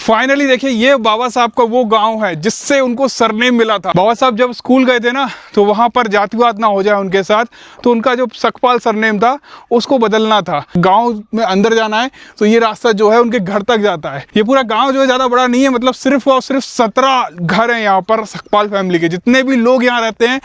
Finally देखिए, ये बाबा साहब का वो गांव है जिससे उनको सरनेम मिला था। बाबा साहब जब स्कूल गए थे ना, तो वहां पर जातिवाद ना हो जाए उनके साथ, तो उनका जो सकपाल सरनेम था उसको बदलना था। गांव में अंदर जाना है तो ये रास्ता जो है उनके घर तक जाता है। ये पूरा गांव जो है ज्यादा बड़ा नहीं है, मतलब सिर्फ और सिर्फ 17 घर हैं यहाँ पर सकपाल फैमिली के। जितने भी लोग यहाँ रहते हैं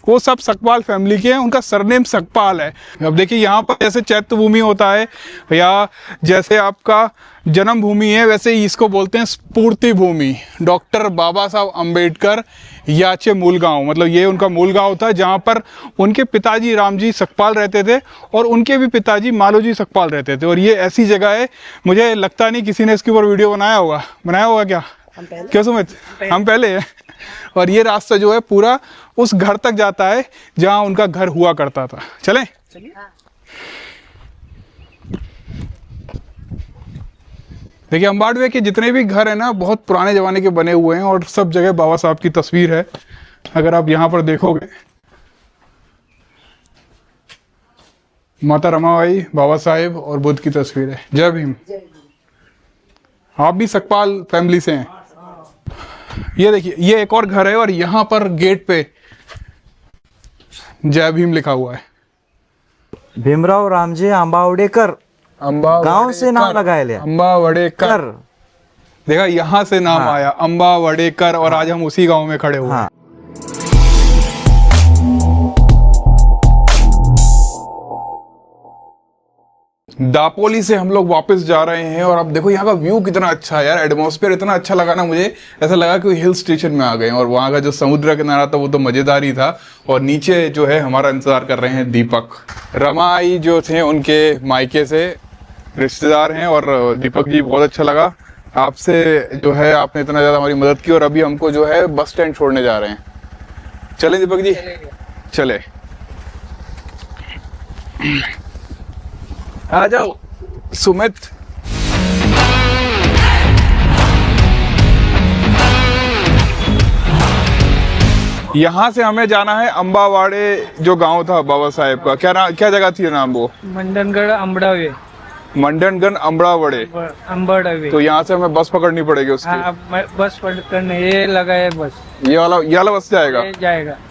वो सब सकपाल फैमिली के हैं, उनका सरनेम सकपाल है। अब देखिए, यहाँ पर जैसे चैत्य भूमि होता है या जैसे आपका जन्म भूमि है, वैसे ही इसको बोलते हैं स्फूर्ति भूमि। डॉक्टर बाबा साहब अम्बेडकर याचे मूल गांव, मतलब ये उनका मूल गांव था जहाँ पर उनके पिताजी रामजी सकपाल रहते थे और उनके भी पिताजी मालोजी सकपाल रहते थे। और ये ऐसी जगह है, मुझे लगता नहीं किसी ने इसके ऊपर वीडियो बनाया होगा क्या? क्यों सुमित? हम पहले हैं। और ये रास्ता जो है पूरा उस घर तक जाता है जहां उनका घर हुआ करता था। चलें? देखिए, अम्बाडवे के जितने भी घर है ना, बहुत पुराने जमाने के बने हुए हैं और सब जगह बाबा साहब की तस्वीर है। अगर आप यहाँ पर देखोगे, माता रमाबाई, बाबा साहेब और बुद्ध की तस्वीर है। जय भीम। आप भी सकपाल फैमिली से हैं? ये देखिए, ये एक और घर है और यहाँ पर गेट पे जय भीम लिखा हुआ है। भीमराव रामजी आंबावडेकर गांव से नाम लगाया लिया, अम्बावडेकर। देखा, यहाँ से नाम आया अम्बावडेकर, और आज हम उसी गांव में खड़े हुए हैं। दापोली से हम लोग वापस जा रहे हैं और अब देखो यहाँ का व्यू कितना अच्छा है यार। एटमॉस्फेयर इतना अच्छा लगा ना मुझे, ऐसा लगा कि हिल स्टेशन में आ गए हैं। और वहाँ का जो समुद्र किनारा था वो तो मजेदार ही था। और नीचे जो है हमारा इंतजार कर रहे हैं दीपक। रमाई जो थे उनके मायके से रिश्तेदार हैं। और दीपक जी, बहुत अच्छा लगा आपसे जो है, आपने इतना ज़्यादा हमारी मदद की। और अभी हमको जो है बस स्टैंड छोड़ने जा रहे हैं। चले दीपक जी, चले। आ जाओ सुमित। यहाँ से हमें जाना है अम्बावाड़े, जो गांव था बाबा साहेब का। क्या जगह थी नाम वो? मंडनगढ़ अम्बड़ावे। मंडनगढ़ अम्बड़ावड़े। अम्बड़ावे। तो यहाँ से हमें बस पकड़नी पड़ेगी उसकी? हाँ, बस पकड़ने ये लगा है बस। ये वाला बस जाएगा?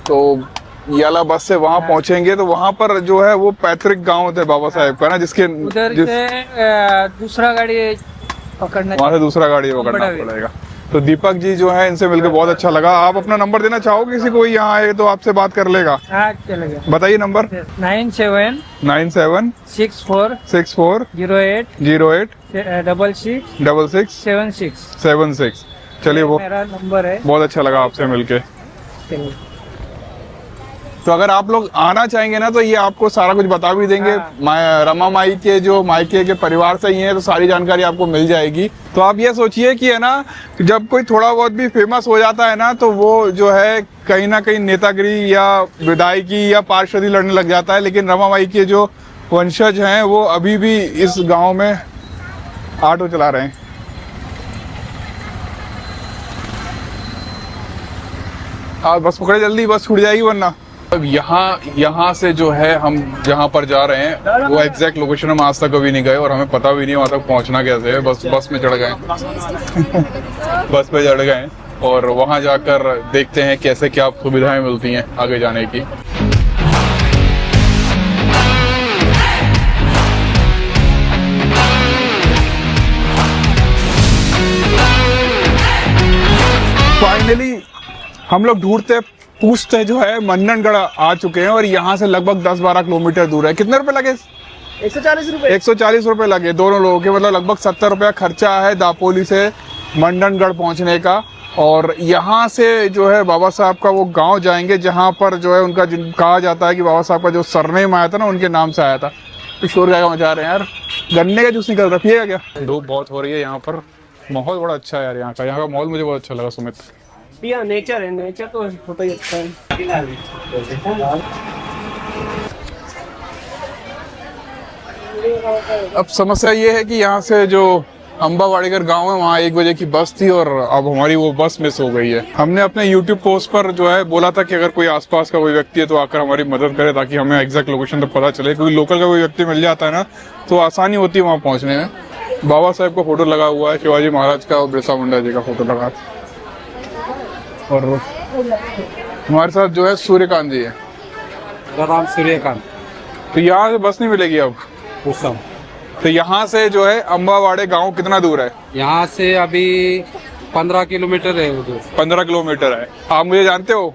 तो ये वाला बस से वहाँ पहुँचेंगे तो वहाँ पर जो है वो पैतृक गांव थे बाबा साहेब का ना, जिसके उधर से दूसरा गाड़ी पकड़ना, वहाँ से दूसरा गाड़ी पकड़ना पड़ेगा। तो दीपक जी जो है, इनसे मिलकर बहुत अच्छा लगा। आप अपना नंबर देना चाहोगे? किसी को यहाँ आए तो आपसे बात कर लेगा? हाँ, चलेगा। बताइए नंबर। 97 64 08 66 76। चलिए, वो मेरा नंबर है। बहुत अच्छा लगा आपसे मिलके। तो अगर आप लोग आना चाहेंगे ना, तो ये आपको सारा कुछ बता भी देंगे। रमा माई के जो मायके के परिवार से ही हैं, तो सारी जानकारी आपको मिल जाएगी। तो आप ये सोचिए कि है ना, जब कोई थोड़ा बहुत भी फेमस हो जाता है ना, तो वो जो है कहीं ना कहीं नेतागिरी या विधायकी या पार्षदी लड़ने लग जाता है। लेकिन रमा माई के जो वंशज हैं वो अभी भी इस गाँव में ऑटो चला रहे हैं। आप बस पकड़े, जल्दी बस छूट जाएगी वरना। अब यहाँ से जो है हम जहाँ पर जा रहे हैं वो एग्जैक्ट लोकेशन हम आज तक कभी नहीं गए और हमें पता भी नहीं वहाँ तक पहुँचना कैसे है। बस में चढ़ गए बस पे चढ़ गए और वहाँ जाकर देखते हैं कैसे क्या सुविधाएं मिलती हैं आगे जाने की। फाइनली हम लोग पूछते जो है मंडनगढ़ आ चुके हैं और यहाँ से लगभग 10-12 किलोमीटर दूर है। कितने रुपए लगे? 140 रुपए। 140 रुपए लगे दोनों लोगों के, मतलब लगभग 70 रुपया खर्चा है दापोली से मंडनगढ़ पहुँचने का। और यहाँ से जो है बाबा साहब का वो गांव जाएंगे जहाँ पर जो है उनका कहा जाता है कि बाबा साहब का जो सरनेम आया था ना, उनके नाम से आया था। तो शोर क्या मचा रहे हैं यार, गन्ने का जूस निकल रहा है, पिएगा क्या? धूप बहुत हो रही है यहाँ पर, माहौल बड़ा अच्छा है यार यहाँ का माहौल मुझे बहुत अच्छा लगा सुमित। नेचर है, नेचर तो होता ही अच्छा है। अब समस्या ये है कि यहाँ से जो अम्बावाड़ेकर गांव है वहाँ 1 बजे की बस थी और अब हमारी वो बस मिस हो गई है। हमने अपने YouTube पोस्ट पर जो है बोला था कि अगर कोई आसपास का कोई व्यक्ति है तो आकर हमारी मदद करे ताकि हमें एग्जैक्ट लोकेशन तक पता चले, क्योंकि लोकल का कोई व्यक्ति मिल जाता है ना तो आसानी होती है वहाँ पहुँचने में। बाबा साहेब का फोटो लगा हुआ है, शिवाजी महाराज का और बिरसा मुंडा जी का फोटो लगा है। और हमारे साथ जो है सूर्यकांत जी है। राम सूर्यकांत तो यहाँ से बस नहीं मिलेगी अब? पूछता तो यहाँ से जो है अम्बावाड़े गांव कितना दूर है? यहाँ से अभी 15 किलोमीटर है उधर। 15 किलोमीटर है। आप मुझे जानते हो?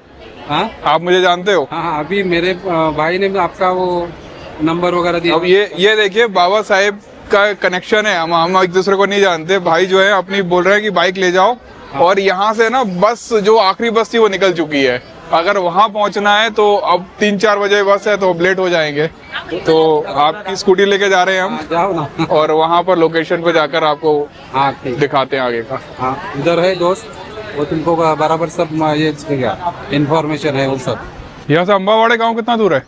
हाँ आप मुझे जानते हो? हाँ, अभी मेरे भाई ने आपका वो नंबर वगैरह दिया। अब ये देखिए बाबा साहेब का कनेक्शन है। हम एक दूसरे को नहीं जानते। भाई जो है अपनी बोल रहे हैं कि बाइक ले जाओ, और यहाँ से ना बस जो आखिरी बस थी वो निकल चुकी है। अगर वहां पहुंचना है तो अब 3-4 बजे बस है, तो अब लेट हो जाएंगे। तो आपकी स्कूटी लेके जा रहे हैं हम, जाओ ना। और वहां पर लोकेशन पे जाकर आपको हाँ ठीक। दिखाते हैं आगे का। हाँ उधर है दोस्त, वो तुमको बराबर सब ये इन्फॉर्मेशन है वो सब। यहाँ से अम्बावाड़े गांव कितना दूर है?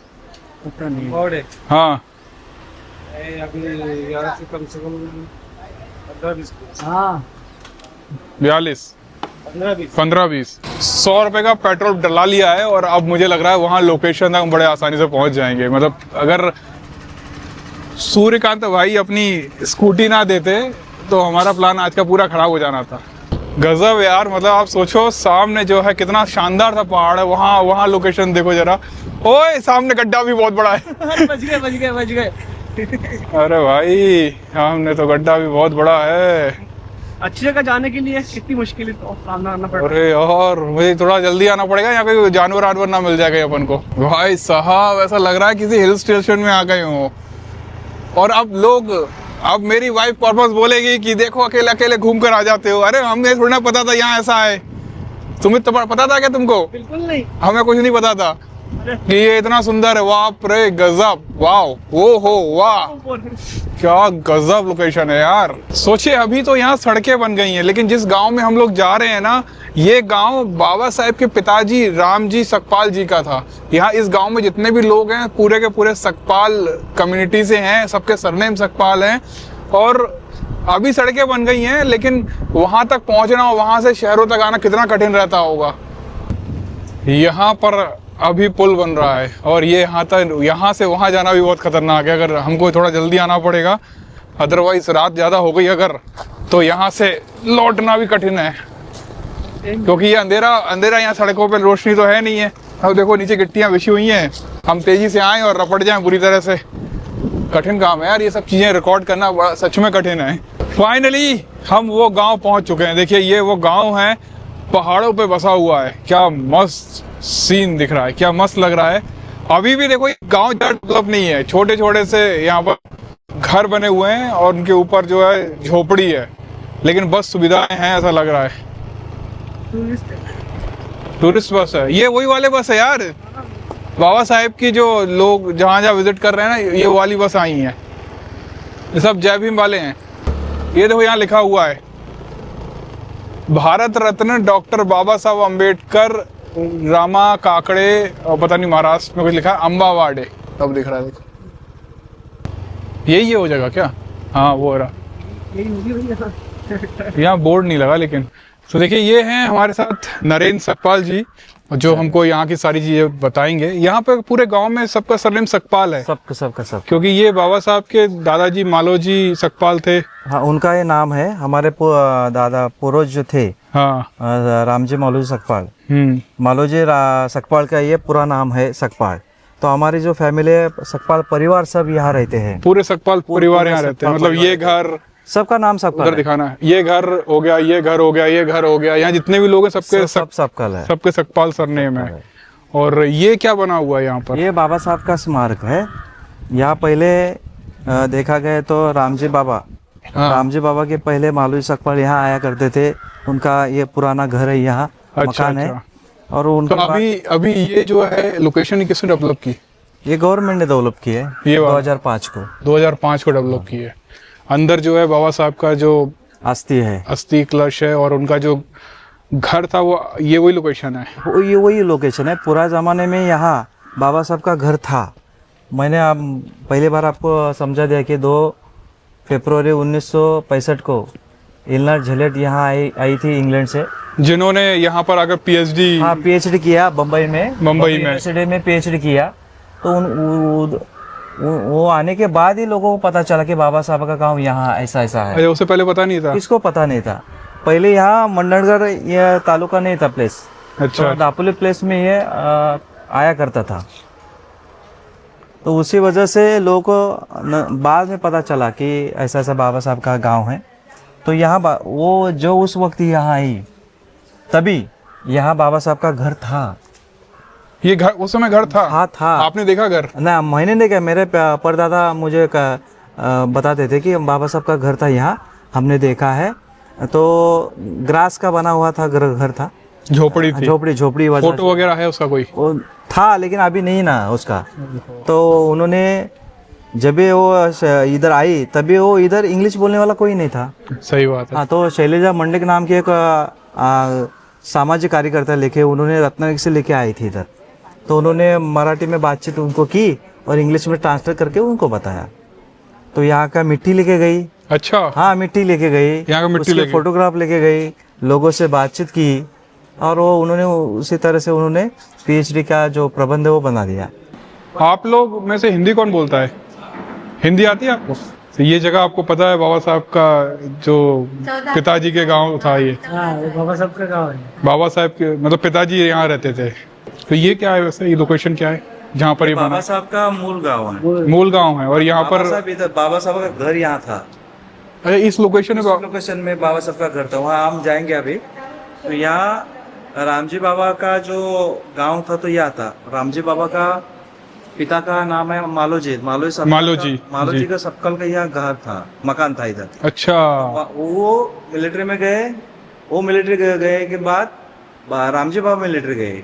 और हाँ अभी यहाँ से कम 15-20। हाँ 42 15-20। 15-20 100 रुपए का पेट्रोल डला लिया है, और अब मुझे लग रहा है वहां लोकेशन तक हम बड़े आसानी से पहुंच जाएंगे। मतलब अगर सूर्यकांत भाई अपनी स्कूटी ना देते तो हमारा प्लान आज का पूरा खराब हो जाना था। गजब यार, मतलब आप सोचो सामने जो है कितना शानदार सा पहाड़ है, वहाँ लोकेशन देखो जरा। ओए सामने गड्ढा भी बहुत बड़ा है। बच गए। अरे भाई सामने तो गड्ढा भी बहुत बड़ा है। अच्छी जगह जाने के लिए कितनी मुश्किल तो सामना करना पड़ रहा है। अरे यार मुझे थोड़ा जल्दी आना पड़ेगा, यहाँ कोई जानवर ना मिल जाएगा अपन को। भाई साहब ऐसा लग रहा है किसी हिल स्टेशन में आ गए हो। और अब मेरी वाइफ पर्पस बोलेगी कि देखो अकेले अकेले घूम कर आ जाते हो। अरे हमें थोड़ा पता था यहाँ ऐसा है। तुम्हें तो पता था क्या तुमको? बिल्कुल नहीं। हमें कुछ नहीं पता था कि ये इतना सुंदर है। बाप रे गजब, वाह वो हो वाह, क्या गजब लोकेशन है यार। सोचिए अभी तो यहाँ सड़कें बन गई हैं, लेकिन जिस गांव में हम लोग जा रहे हैं ना, ये गांव बाबा साहेब के पिताजी रामजी सकपाल जी का था। यहाँ इस गांव में जितने भी लोग हैं पूरे के पूरे सकपाल कम्युनिटी से हैं, सबके सरनेम सकपाल हैं। और अभी सड़कें बन गई हैं, लेकिन वहां तक पहुंचना और वहां से शहरों तक आना कितना कठिन रहता होगा। यहाँ पर अभी पुल बन रहा है, और ये यहाँ से वहां जाना भी बहुत खतरनाक है। अगर हमको थोड़ा जल्दी आना पड़ेगा, अदरवाइज रात ज्यादा हो गई अगर, तो यहाँ से लौटना भी कठिन है, क्योंकि ये अंधेरा यहाँ सड़कों पे रोशनी तो है नहीं है। अब देखो नीचे गिट्टियां बिछी हुई हैं, हम तेजी से आए और रपट जाएं बुरी तरह से। कठिन काम है यार, ये सब चीजें रिकॉर्ड करना बड़ा सच में कठिन है। फाइनली हम वो गांव पहुंच चुके हैं। देखिए ये वो गांव है, पहाड़ों पे बसा हुआ है। क्या मस्त सीन दिख रहा है, क्या मस्त लग रहा है। अभी भी देखो गांव ज्यादा डेवलप नहीं है, छोटे छोटे से यहाँ पर घर बने हुए हैं और उनके ऊपर जो है झोपड़ी है, लेकिन बस सुविधाएं हैं ऐसा लग रहा है। टूरिस्ट बस है ये, वही वाले बस है यार बाबा साहेब की, जो लोग जहाँ जहाँ विजिट कर रहे हैं ना, ये वाली बस आई है। ये सब जय भीम वाले हैं। ये देखो यहाँ लिखा हुआ है भारत रत्न डॉक्टर बाबा साहब अम्बेडकर रामा काकड़े, और पता नहीं महाराष्ट्र में कुछ लिखा है, अम्बावाड़े। अब दिख रहा है देखो, यही है वो जगह क्या? हाँ वो रहा, यहाँ बोर्ड नहीं लगा लेकिन। तो देखिए ये हैं हमारे साथ नरेंद्र सकपाल जी, जो हमको यहाँ की सारी चीजें बताएंगे। यहाँ पे पूरे गांव में सबका सरनेम सकपाल है, सबका क्योंकि ये बाबा साहब के दादाजी मालोजी सकपाल थे। हाँ उनका ये नाम है। हमारे दादा पूर्वज जो थे, हाँ रामजी मालोजी सकपाल, मालोजी सकपाल का ये पूरा नाम है सकपाल। तो हमारी जो फैमिली है सकपाल परिवार सब यहाँ रहते हैं, पूरे सकपाल परिवार यहाँ रहते हैं। मतलब ये घर सबका नाम सकपाल उधर दिखाना है, ये घर हो गया, ये घर हो गया, ये घर हो गया, यहाँ जितने भी लोग हैं सबके सकपाल है, सबके सकपाल सरनेम है। और ये क्या बना हुआ है यहाँ पर? ये बाबा साहब का स्मारक है। यहाँ पहले देखा गया तो रामजी बाबा, रामजी बाबा के पहले मालोजी सकपाल यहाँ आया करते थे। उनका ये पुराना घर है, यहाँ मकान है। और उनका तो अभी ये जो है लोकेशन किसने डेवलप की? ये गवर्नमेंट ने डेवलप की है, ये 2005 को 2005 को डेवलप की है। अंदर जो है बाबा साहब का जो अस्थि कलश है, और उनका जो घर था वो, ये वही लोकेशन है। ये वही लोकेशन है। पूरा जमाने में यहाँ बाबा साहब का घर था। मैंने पहली बार आपको समझा दिया कि 2 फरवरी 1965 को इलनर झलेट यहाँ आई थी इंग्लैंड से, जिन्होंने यहाँ पर आकर पीएचडी किया बम्बई में में यूनिवर्सिटी में पीएचडी किया। तो वो आने के बाद ही लोगों को पता चला कि बाबा साहब का गांव यहाँ ऐसा ऐसा है। अरे उससे पहले पता नहीं था। किसको पता नहीं था। पहले यहाँ मंडलगढ़ ये तालुका नहीं था प्लेस, अच्छा तो दापोली प्लेस में ये आया करता था। तो उसी वजह से लोगों को बाद में पता चला कि ऐसा ऐसा बाबा साहब का गांव है। तो यहाँ वो जो उस वक्त यहाँ आई तभी यहाँ बाबा साहब का घर था। ये घर उस समय घर था? हाँ था। आपने देखा घर? ना मैंने देखा, मेरे परदादा मुझे बताते थे कि बाबा साहब का घर था यहाँ, हमने देखा है। तो ग्रास का बना हुआ था घर था, झोपड़ी थी? झोपड़ी वजह फोटो वगैरह है उसका कोई? वो था लेकिन अभी नहीं ना उसका। तो उन्होंने जब वो इधर आई तभी वो इधर इंग्लिश बोलने वाला कोई नहीं था। सही बात है। हाँ, तो शैलेजा मंडलिक नाम की एक सामाजिक कार्यकर्ता लेके उन्होंने रत्नागिरी से लेके आई थी इधर। तो उन्होंने मराठी में बातचीत उनको की और इंग्लिश में ट्रांसलेट करके उनको बताया। तो यहाँ का मिट्टी लेके गई। अच्छा, हाँ मिट्टी लेके गई, यहाँ का मिट्टी लेके फोटोग्राफ लेके गई, लोगों से बातचीत की और वो उन्होंने उसी तरह से उन्होंने पीएचडी का जो प्रबंध है वो बना दिया। आप लोग में से हिंदी कौन बोलता है? हिंदी आती है आपको? तो ये जगह आपको पता है बाबा साहब का जो पिताजी के गांव था? ये बाबा साहब का गाँव है। बाबा साहब के मतलब पिताजी यहाँ रहते थे। तो ये क्या है वैसे, ये लोकेशन क्या है जहाँ पर ये बाबा बना? साहब का मूल गाँव है, मूल गांव है। और यहाँ पर बाबा साहब का घर यहाँ था। अच्छा, इस लोकेशन में लोकेशन में बाबा साहब का घर था, वहाँ हम जाएंगे अभी। तो यहाँ रामजी बाबा का जो गांव था तो यह था। रामजी बाबा का पिता का नाम है मालोजी मालोजी का सबकल का यहाँ घर था, मकान था इधर। अच्छा, वो मिलिट्री में गए, वो मिलिट्री गए के बाद रामजी बाबा मिलिट्री गए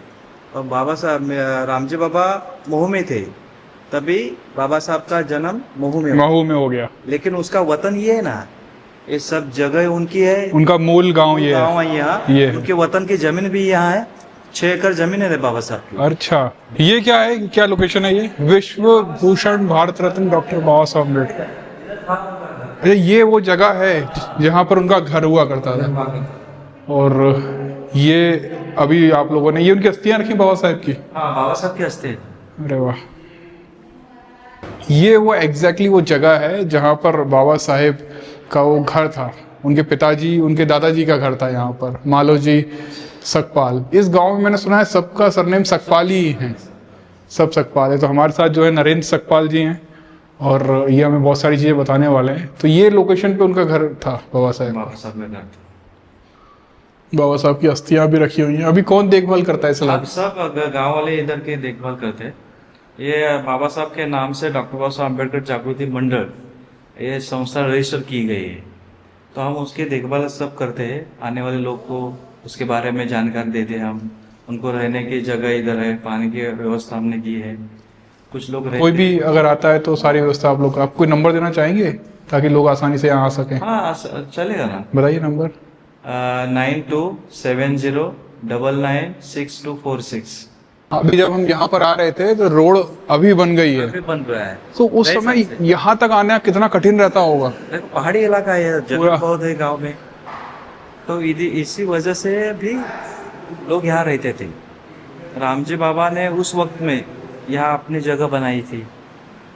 और बाबा साहब रामजी बाबा महू में थे, तभी बाबा साहब का जन्म महू में हो गया। लेकिन उसका वतन ये है ना, ये सब जगह उनकी है, उनका मूल गांव ये गाँव है यहाँ। उनके वतन की जमीन भी यहाँ है, 6 एकड़ जमीन है बाबा साहब की। अच्छा, ये क्या है, क्या लोकेशन है ये? विश्व भूषण भारत रत्न डॉक्टर बाबा साहब अम्बेडकर। अरे ये वो जगह है जहाँ पर उनका घर हुआ करता था। और ये अभी आप लोगों ने ये उनकी अस्थियां रखी बाबा साहब की? हाँ, बाबा साहब की अस्थि। अरे वाह, ये वो एग्जैक्टली वो जगह है जहाँ पर बाबा साहेब का वो घर था। उनके पिताजी, उनके दादाजी का घर था यहाँ पर, मालोजी सकपाल। इस गांव में मैंने सुना है सबका सरनेम सकपाल ही है, सब सकपाल है। तो हमारे साथ जो है नरेंद्र सकपाल जी हैं और ये हमें बहुत सारी चीज़ें बताने वाले हैं। तो ये लोकेशन पे उनका घर था बाबा साहब। बाबा साहब की अस्थियां भी रखी हुई हैं। अभी कौन देखभाल करता है इस इलाके? सब गांव वाले इधर के देखभाल करते हैं। ये बाबा साहब के नाम से डॉक्टर बाबा साहब अम्बेडकर जागृति मंडल ये संस्था रजिस्टर की गई है। तो हम उसकी देखभाल सब करते हैं। आने वाले लोग को उसके बारे में जानकारी देते हैं हम। उनको रहने की जगह इधर है, पानी की व्यवस्था हमने की है। कुछ लोग कोई भी अगर आता है तो सारी व्यवस्था आप लोग, आप कोई नंबर देना चाहेंगे ताकि लोग आसानी से यहाँ आ सकें? हाँ चलेगा ना, बताइए नंबर। 9270996246। अभी जब हम यहाँ पर आ रहे थे तो रोड अभी बन गई है, अभी बन रहा है। तो उस समय यहाँ तक आना कितना कठिन रहता होगा? पहाड़ी इलाका है, जंगल बहुत है गांव में, तो इसी वजह से भी लोग यहाँ रहते थे। रामजी बाबा ने उस वक्त में यहाँ अपनी जगह बनाई थी।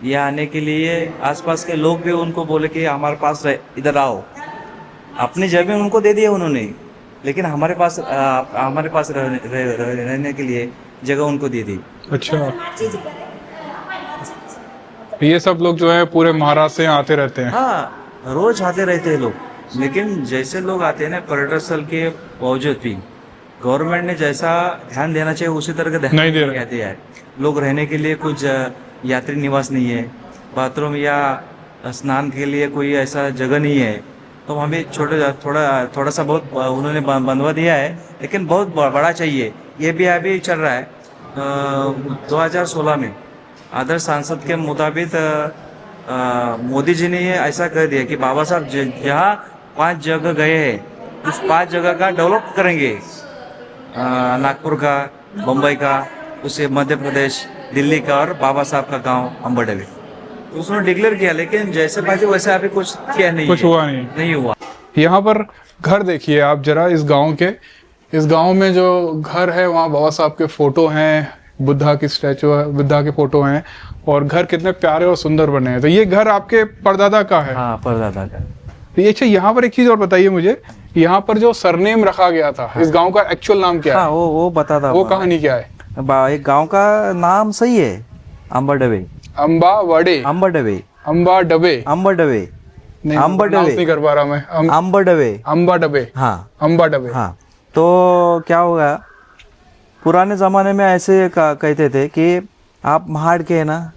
यहाँ आने के लिए आसपास के लोग भी उनको बोले कि हमारे पास इधर आओ। अपनी जमीन उनको दे दिया उन्होंने, लेकिन हमारे पास रहने के लिए जगह उनको दे दी। अच्छा, ये सब लोग जो है पूरे महाराष्ट्र से आते रहते हैं? हाँ, रोज आते रहते हैं लोग। लेकिन जैसे लोग आते हैं ना, पर्यटन स्थल के बावजूद भी गवर्नमेंट ने जैसा ध्यान देना चाहिए उसी तरह का ध्यान नहीं दे रहा है। लोग रहने के लिए कुछ यात्री निवास नहीं है, बाथरूम या स्नान के लिए कोई ऐसा जगह नहीं है। तो हमें थोड़ा सा बहुत उन्होंने बनवा दिया है, लेकिन बहुत बड़ा चाहिए। ये भी अभी चल रहा है। 2016 में आदर्श सांसद के मुताबिक मोदी जी ने ये ऐसा कर दिया कि बाबा साहब जहाँ 5 जगह गए हैं उस 5 जगह का डेवलप करेंगे। नागपुर का, मुंबई का, उसे मध्य प्रदेश, दिल्ली का और बाबा साहब का गांव अम्बेडकर। तो उसने डिक्लेयर किया, लेकिन जैसे बाजी वैसे अभी कुछ किया नहीं, कुछ हुआ नहीं हुआ। यहाँ पर घर देखिए आप जरा, इस गांव में जो घर है वहाँ बाबा साहब के फोटो हैं, बुद्धा की स्टैचू है, बुद्धा के फोटो हैं, और घर कितने प्यारे और सुंदर बने हैं। तो ये घर आपके परदादा का है? हाँ, परदादा का। तो ये अच्छा, यहाँ पर एक चीज और बताइए मुझे, यहाँ पर जो सरनेम रखा गया था, इस गांव का एक्चुअल नाम क्या हाँ, है? वो बताता वो कहानी क्या है? एक गांव का नाम सही है, अंबरडवे। अम्बा वड़े, अंबरडवे, अम्बा डबे, अंबरडवे, नहीं अम्बा pronounce डबे। नहीं कर पा रहा मैं। अंबरडवे। अम्बा डबे, हाँ अम्बा डबे। हाँ। तो क्या होगा, पुराने ज़माने में ऐसे कहते थे कि आप महाड़ के है ना,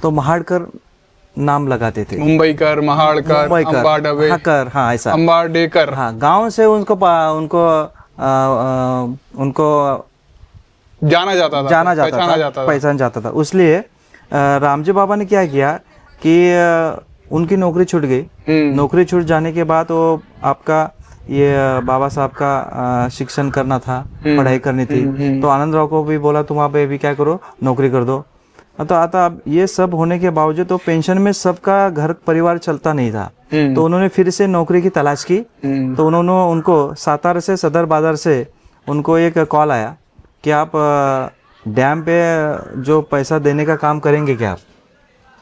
तो महाड़ कर नाम लगाते थे। मुंबई कर, महाड़ कर, मुंबई कर, अम्बा डबे, हाँ कर, हाँ ऐसा। अम्बा डेकर। हाँ, गांव से उनको उनको जाना जाता था, जाना जाता पहचाना था, जाता था। पहचान जाता था। इसलिए रामजी बाबा ने क्या किया कि उनकी नौकरी छूट गई। नौकरी छूट जाने के बाद वो आपका ये बाबा साहब का शिक्षण करना था, पढ़ाई करनी थी। तो आनंद राव को भी बोला तुम आप अभी क्या करो, नौकरी कर दो। तो आता अब ये सब होने के बावजूद तो पेंशन में सबका घर परिवार चलता नहीं था। तो उन्होंने फिर से नौकरी की तलाश की। तो उन्होंने उनको सातारा से, सदर बाजार से उनको एक कॉल आया कि आप डैम पे जो पैसा देने का काम करेंगे क्या आप?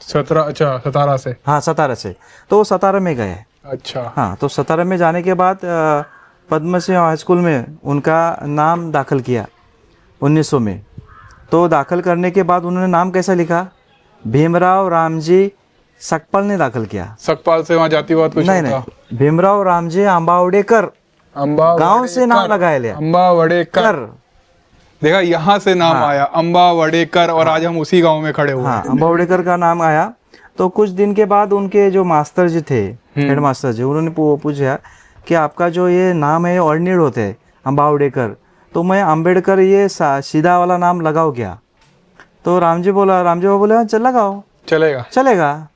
17, अच्छा 17 से। हाँ, सतारा से। तो वो सतारा में गए। अच्छा। हाँ, तो सतारा में जाने के बाद पद्म सिंह हाई स्कूल में उनका नाम दाखिल किया 1900 में। तो दाखिल करने के बाद उन्होंने नाम कैसा लिखा, भीमराव रामजी सकपाल ने दाखिल किया। सकपाल से वहाँ जातिवाद कुछ नहीं होता? नहीं, भीमराव रामजी अंबावड़ेकर अम्बा गांव से नाम लगाया लिया। अम्बा वड़ेकर, कर, देखा यहाँ से नाम आया अम्बा वड़ेकर, और आज हम उसी गांव में खड़े हुए हाँ, हैं। अंबावड़ेकर का नाम आया। तो कुछ दिन के बाद उनके जो मास्टर जी थे, हेड मास्टर जी, उन्होंने पूछा कि आपका जो ये नाम है ऑर्डिनेट होते हैं अंबावड़ेकर, तो मैं अंबेडकर ये सीधा वाला नाम लगाओ क्या? तो रामजी बाबा बोले हाँ, चल लगाओ, चलेगा, चलेगा।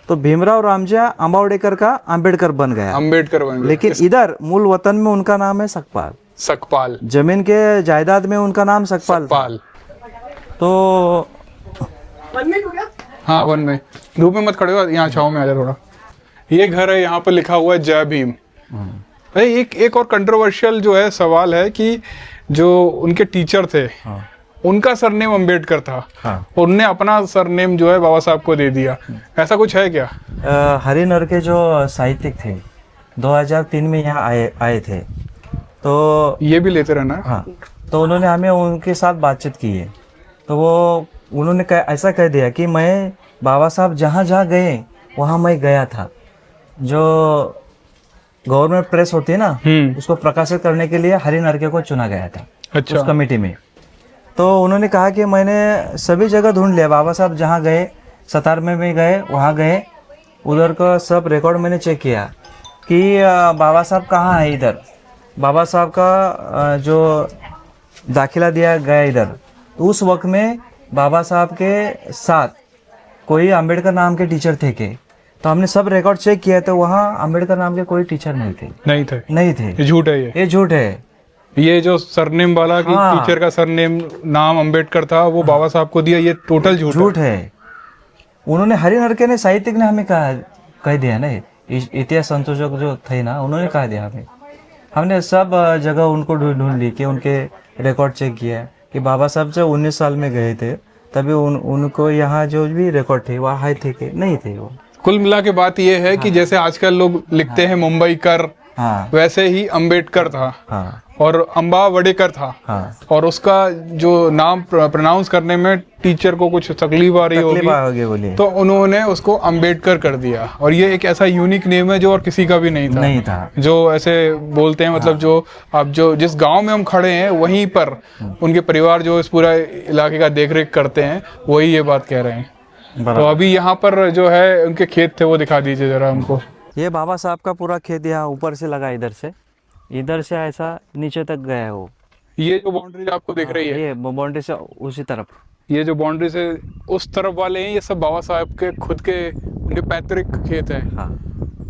तो भीमराव रामजी अंबावड़ेकर का अंबेडकर बन गया। अम्बेडकर बन गया। लेकिन इधर मूल वतन में उनका नाम है सकपाल। सकपाल, जमीन के जायदाद में उनका नाम सकपाल था। सकपाल। तो बनने को क्या? हाँ, वन में, धूप में मत खड़े हो, यहाँ छाँव में आ जा थोड़ा। ये घर है, यहाँ पर लिखा हुआ है जय भीम। भाई एक और कंट्रोवर्शियल जो है सवाल है कि जो उनके टीचर थे, उनका सरनेम अंबेडकर था, और उनने अपना सरनेम जो है बाबा साहब को दे दिया। ऐसा कुछ है क्या? हरिनर के जो साहित्यिक थे 2003 में यहाँ आए थे। तो ये भी लेते रहना। हाँ, तो उन्होंने हमें उनके साथ बातचीत की है। तो उन्होंने ऐसा कह दिया कि मैं बाबा साहब जहाँ जहाँ गए वहाँ मैं गया था। जो गवर्नमेंट प्रेस होती है ना, उसको प्रकाशित करने के लिए हरिनरके को चुना गया था। अच्छा। उस कमेटी में। तो उन्होंने कहा कि मैंने सभी जगह ढूंढ लिया, बाबा साहब जहाँ गए, सतार में भी गए, वहाँ गए, उधर का सब रिकॉर्ड मैंने चेक किया कि बाबा साहब कहाँ है इधर। बाबा साहब का जो दाखिला दिया गया इधर, तो उस वक्त में बाबा साहब के साथ कोई अंबेडकर नाम के टीचर थे के? तो हमने सब रिकॉर्ड चेक किया, तो वहाँ अंबेडकर नाम के कोई टीचर नहीं थे। नहीं थे। ये झूठ है। ये झूठ है। ये जो सरनेम वाला कि हाँ। टीचर का सरनेम नाम अंबेडकर था, वो बाबा साहब को दिया, ये टोटल झूठ है। उन्होंने हरिनरके ने, साहित्यिक ने हमें कह दिया ना, इतिहास संशोधक जो थे ना, उन्होंने कह दिया हमें। हमने सब जगह उनको ढूंढ ली कि उनके रिकॉर्ड चेक किया कि बाबा साहब जब 19 साल में गए थे तभी उनको यहाँ जो भी रिकॉर्ड थे वहाँ आए थे कि नहीं थे वो। कुल मिला के बात ये है कि जैसे आजकल लोग लिखते हैं मुंबई कर, हाँ वैसे ही अंबेडकर था, हाँ और अम्बा वड़ेकर था, हाँ। और उसका जो नाम प्रोनाउंस करने में टीचर को कुछ तकलीफ आ रही होगी, तो उन्होंने उसको अंबेडकर कर दिया। और ये एक ऐसा यूनिक नेम है जो और किसी का भी नहीं था। जो ऐसे बोलते हैं, मतलब जो अब जो जिस गांव में हम खड़े हैं वहीं पर उनके परिवार जो इस पूरा इलाके का देखरेख करते हैं, वही ये बात कह रहे हैं। तो अभी यहाँ पर जो है उनके खेत थे, वो दिखा दीजिए जरा हमको। ये बाबा साहब का पूरा खेत यहाँ ऊपर से लगा, इधर से ऐसा नीचे तक गया है वो। ये जो बाउंड्री आपको दिख रही है, ये बाउंड्री से उसी तरफ, ये जो बाउंड्री से उस तरफ वाले हैं, ये सब बाबा साहब के खुद के उनके पैतृक खेत हैं। हाँ।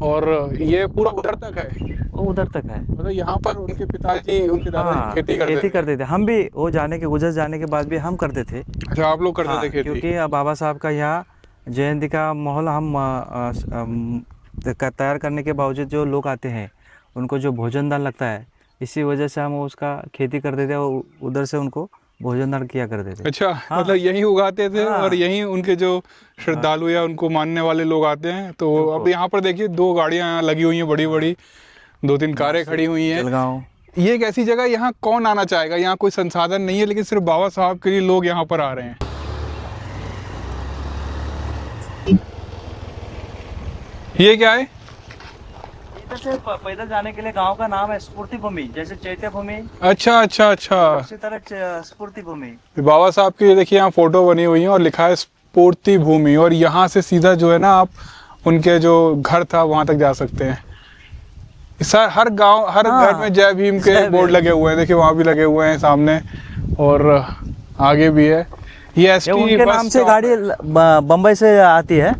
और ये पूरा उधर तक है, वो उधर तक है। मतलब यहाँ पर उनके पिताजी, उनके दादाजी खेती करते थे। हम भी वो गुजर जाने के बाद भी हम करते थे। अच्छा, आप लोग करते थे खेती? क्योंकि बाबा साहब का यहाँ जयंती का माहौल हम तैयार करने के बावजूद जो लोग आते हैं उनको जो भोजन दान लगता है, इसी वजह से हम उसका खेती करते थे और उधर से उनको भोजन दान किया करते थे। अच्छा, मतलब यहीं उगाते थे हाँ। और यहीं उनके जो श्रद्धालु या उनको मानने वाले लोग आते हैं। तो अब यहाँ पर देखिए 2 गाड़ियाँ यहाँ लगी हुई हैं बड़ी बड़ी, 2-3 कारें खड़ी हुई हैं। जलगांव ये एक ऐसी जगह, यहाँ कौन आना चाहेगा, यहाँ कोई संसाधन नहीं है, लेकिन सिर्फ बाबा साहब के लिए लोग यहाँ पर आ रहे हैं। ये क्या है? इधर से पैदल जाने के लिए गांव का नाम है स्फूर्ति भूमि, जैसे चैत्य भूमि अच्छा अच्छा अच्छा, उसी तरह स्फूर्ति भूमि। बाबा साहब की देखिए यहाँ फोटो बनी हुई है और लिखा है स्फूर्ति भूमि, और यहाँ से सीधा जो है ना आप उनके जो घर था वहां तक जा सकते हैं। हर गांव, हर हाँ, घर में जय भीम के बोर्ड लगे हुए हैं, देखिए वहां भी लगे हुए हैं सामने, और आगे भी है। ये एसटी उनके नाम से गाड़ी बम्बई से आती है,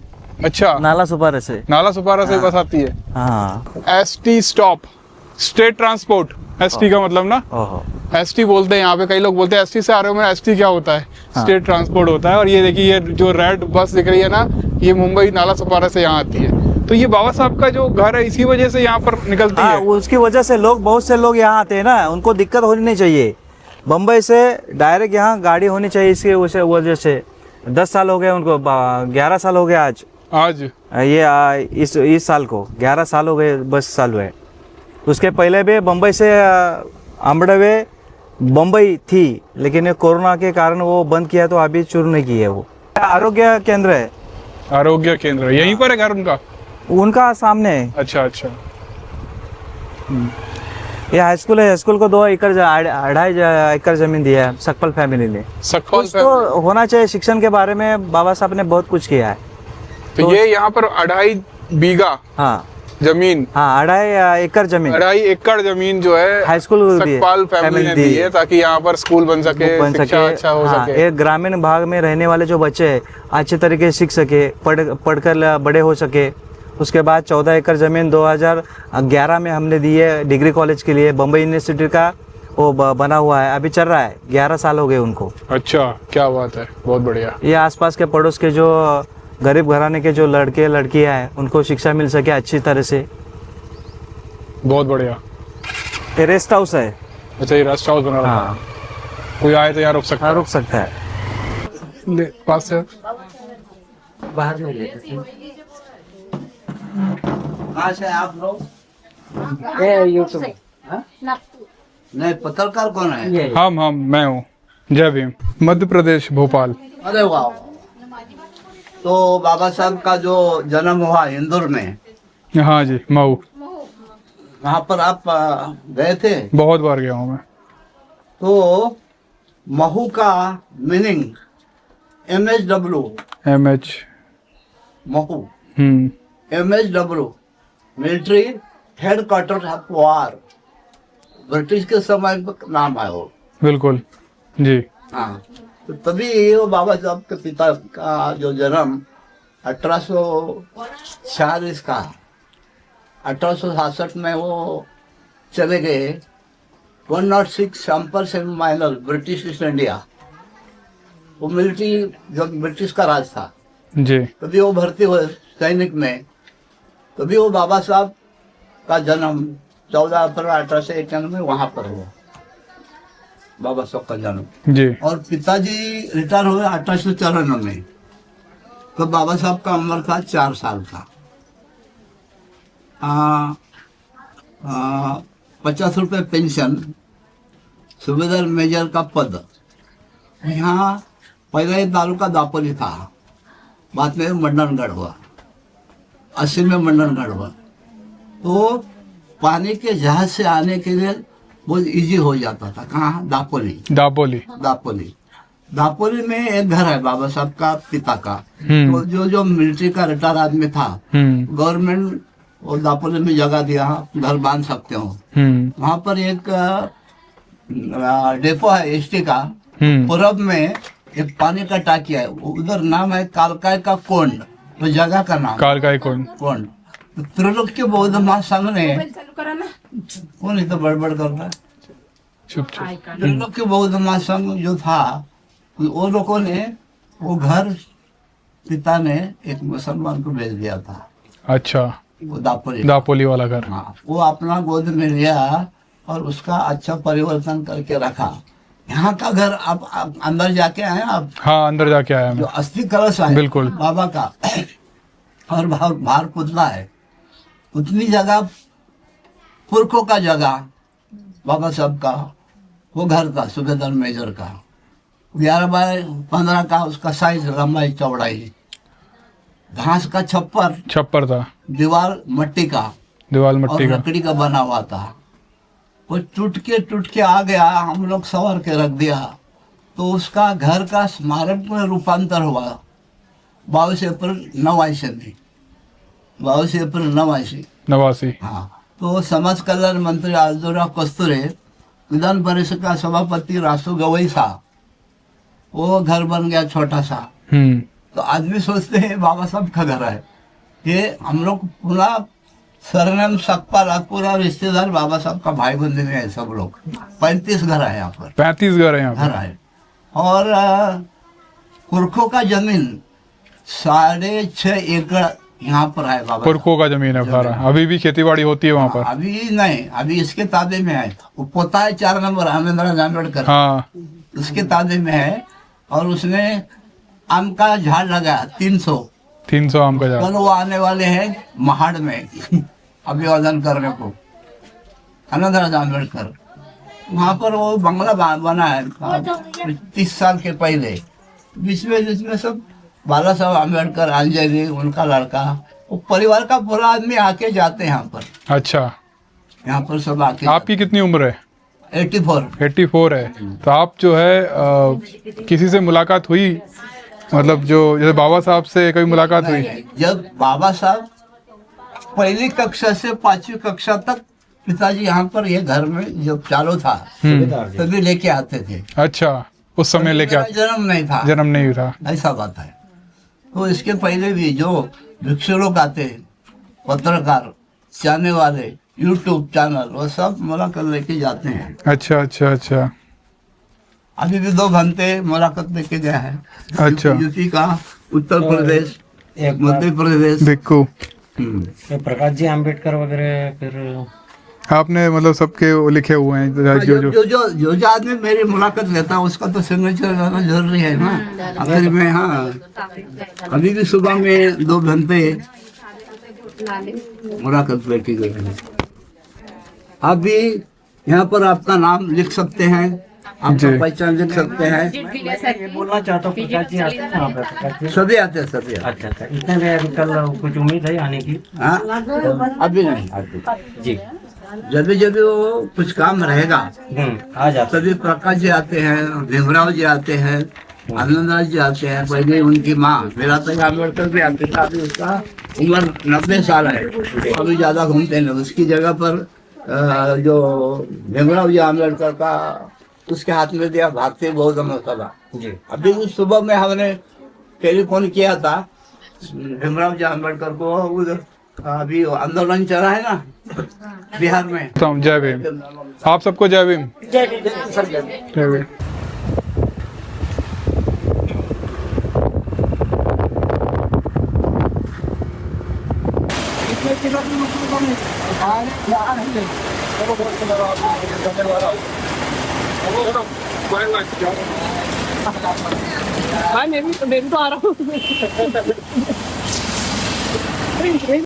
अच्छा, नाला सुपारा से। नाला सुपारा से बस आती है। हाँ, ST stop, state transport, ST का मतलब ना, ओहो, एसटी बोलते हैं यहाँ पे। कई लोग बोलते हैं एसटी से आ रहे हो, मैं एसटी क्या होता है? स्टेट ट्रांसपोर्ट होता है। और ये देखिए ये जो रेड बस दिख रही है ना, ये मुंबई नाला सुपारा से यहाँ आती है। तो ये बाबा साहब का जो घर है इसी वजह से यहाँ पर निकलती हाँ, है। उसकी वजह से लोग, बहुत से लोग यहाँ आते हैं ना, उनको दिक्कत होनी नहीं चाहिए। बम्बई से डायरेक्ट यहाँ गाड़ी होनी चाहिए, इसकी वजह से 10 साल हो गए उनको, 11 साल हो गए आज ये इस साल को 11 साल हो गए, बस साल हुए। उसके पहले भी बम्बई से अम्बड़वे बम्बई थी, लेकिन ये कोरोना के कारण वो बंद किया, तो अभी शुरू नहीं की है। वो आरोग्य केंद्र है, आरोग्य केंद्र यहीं पर है घर उनका सामने है। अच्छा अच्छा, ये हाई स्कूल है, स्कूल को 2 एकड़ 2.5 एकड़ जमीन दिया है सकपल फैमिली ने। सकपाल कुछ तो होना चाहिए, शिक्षण के बारे में बाबा साहब ने बहुत कुछ किया है। तो ये यहाँ पर 2.5 बीघा हाँ जमीन, हाँ, 2.5 एकड़ जमीन, 2.5 एकड़ जमीन जो है हाई स्कूल सकपाल फैमिली ने दी है, ताकि यहाँ पर स्कूल बन सके, शिक्षा अच्छा हो हाँ, सके। एक ग्रामीण भाग में रहने वाले जो बच्चे हैं अच्छे तरीके से सीख सके, पढ़कर बड़े हो सके। उसके बाद 14 एकड़ जमीन 2011 में हमने दी है डिग्री कॉलेज के लिए, बम्बई यूनिवर्सिटी का वो बना हुआ है, अभी चल रहा है, 11 साल हो गए उनको। अच्छा, क्या बात है, बहुत बढ़िया। ये आसपास के पड़ोस के जो गरीब घराने के जो लड़के लड़कियां हैं उनको शिक्षा मिल सके अच्छी तरह से। बहुत बढ़िया। ये रेस्ट हाउस है। अच्छा, ये रेस्ट हाउस बना रहा है, कोई आए तो यहाँ रुक सकता है? रुक सकता है। ले, पास से बाहर में लेते कहाँ से आप लोग? यूट्यूब नहीं, पत्रकार कौन है? हम मैं हूँ, जय भीम, मध्य प्रदेश, भोपाल। अरे वाह। तो बाबा साहब का जो जन्म हुआ इंदौर में, हाँ जी, मऊ, वहाँ पर आप गए थे? बहुत बार गया हूँ मैं। तो महू का meaning MHW, MH, Mhow, hmm, MHW military headquarter of war, British के समय का नाम है वो। बिल्कुल जी। हाँ, तो तभी वो बाबा साहब के पिता का जो जन्म 1846 का, 1867 में वो चले गए 106 sappers and miners, British East India, वो मिलिट्री जब ब्रिटिश का राज था, जी, तभी वो भर्ती हुए सैनिक में। तभी वो बाबा साहब का जन्म 14 अप्रैल 1891 में वहाँ पर हुआ, बाबा साहब का जन्म। जी, और पिताजी रिटायर हुए 1894 में, तो बाबा साहब का उम्र था 4 साल का। 50 रुपये पेंशन, सूबेदार मेजर का पद। यहाँ पहले तालुका दापोली था, बाद में मंडनगढ़ हुआ, 80 में मंडनगढ़ हुआ। तो पानी के जहाज से आने के लिए बहुत इजी हो जाता था। कहाँ? दापोली। दापोली, दापोली, दापोली में एक घर है बाबा साहब का पिता का। हम्म, तो जो मिलिट्री का रिटायर आदमी था, गवर्नमेंट और दापोली में जगह दिया, घर बांध सकते हो। वहाँ पर एक डेपो है एसटी का, पूरब में एक पानी का टाकी है, उधर नाम है कालकाय का कोंड, वो जगह का नाम कालकाई कोंड। त्रिलोक के बौद्ध महासंघ ने, कौन इतना बड़बड़ कर रहा है? चुप। त्रिलोक के बौद्ध महासंघ जो था, वो लोगों ने वो घर पिता ने एक मुसलमान को भेज दिया था। अच्छा, वो दापोली, दापोली वाला घर। हाँ, वो अपना गोद में लिया और उसका अच्छा परिवर्तन करके रखा। यहाँ का घर आप अंदर जाके आए आप, हाँ अंदर जाके आया जो मैं। अस्थि कलश है बिल्कुल। बाबा का और बाहर पुतला है, उतनी जगह पुरखों का जगह बाबा साहब का वो घर था सूबेदार मेजर का, 11x15 का उसका साइज, लंबाई चौड़ाई, घास का छप्पर था, दीवार मट्टी का दीवार और मिट्टी का। लकड़ी का बना हुआ था। वो टूट के आ गया, हम लोग संवार के रख दिया, तो उसका घर का स्मारक में रूपांतर हुआ 22 अप्रैल 89 में, 22 अप्रैल 89। हाँ। तो समाज कल्याण मंत्री आजूराव कस्तुरे, विधान परिषद का सभापति रासू गवई था, वो घर बन गया छोटा सा। तो आदमी सोचते हैं बाबा साहब का घर है ये, हम लोग पूरा सरनेम सकपाल, पूरा रिश्तेदार बाबा साहब का भाई बंधु में है सब लोग। 35 घर है यहाँ पर, 35 घर है यहाँ घर पर। है। और पुरखों का जमीन 6.5 एकड़ यहाँ पर है बाबा पुरखों का जमीन है सारा, अभी भी खेतीबाड़ी होती है वहाँ पर। अभी नहीं, अभी इसके ताबे में है। वो पोता है 4 नंबर आनंदराज आंबेडकर, हाँ उसके ताबे में है। और उसने आम का झाड़ लगाया 300 आम का झाड़। कल वो आने वाले हैं महाड़ में अभिवादन करने को, आनंदराज आंबेडकर। वहाँ पर वो बंगला बना है 30 साल के पहले, जिसमें सब बाला साहब आंबेडकर, अंजलि उनका लड़का, वो परिवार का पूरा आदमी आके जाते हैं यहाँ पर। अच्छा, यहाँ पर सब आके आपकी कितनी उम्र है? 84 है। तो आप जो है किसी से मुलाकात हुई, मतलब जो जैसे बाबा साहब से कभी मुलाकात हुई? जब बाबा साहब पहली कक्षा से 5वीं कक्षा तक पिताजी यहाँ पर ये घर में जब चालू था तभी लेके आते थे। अच्छा, उस समय लेके मेरा आते? जन्म नहीं था, जन्म नहीं था। ऐसा बात है। तो इसके पहले भी जो भिक्षु लोग आते हैं, पत्रकार, चाहने वाले, यूट्यूब चैनल, वो सब मुलाकात लेके जाते हैं। अच्छा। अभी भी 2 घंटे मुलाकात लेके गए हैं। अच्छा। यूपी का, उत्तर प्रदेश, मध्य प्रदेश। देखो प्रकाश जी आम्बेडकर वगैरह, फिर आपने मतलब सबके वो लिखे हुए हैं जो जो आदमी मेरी मुलाकात लेता है उसका तो सिग्नेचर रहना जरूरी है ना। आखिर में हाँ, अभी भी सुबह में 2 घंटे मुलाकात लेके गए हैं। आप भी यहाँ पर अपना नाम लिख सकते हैं, आपका पहचान लिख सकते हैं। बोलना चाहता हूँ प्रकाश जी आते हैं वहाँ पे? प्रकाश जी सभी आते हैं, सभी आते अच्छा, इतने बजे कल कुछ उम्मीद है आने की? हैं। हाँ, अभी नहीं, अभी जी, जब वो कुछ काम रहेगा आ जाते तभी प्रकाश जी आते हैं, भीमराव जी आते हैं, आनंदराज जी आते हैं। पहले उनकी माँ मेरा तो आंबेडकर भी आते थे, अभी उसका उम्र 90 साल है, अभी ज्यादा घूमते नहीं। उसकी जगह पर जो भीमराव जी आंबेडकर का उसके हाथ में दिया भारतीय बौद्ध सभा जी। अभी सुबह में हमने टेलीफोन किया था भीमराव जी आंबेडकर को, उधर अभी आंदोलन चला है ना बिहार में। जय भीम। आप सबको जय भीम। जय भीम। भाई मैं भी तो आ रहा हूँ।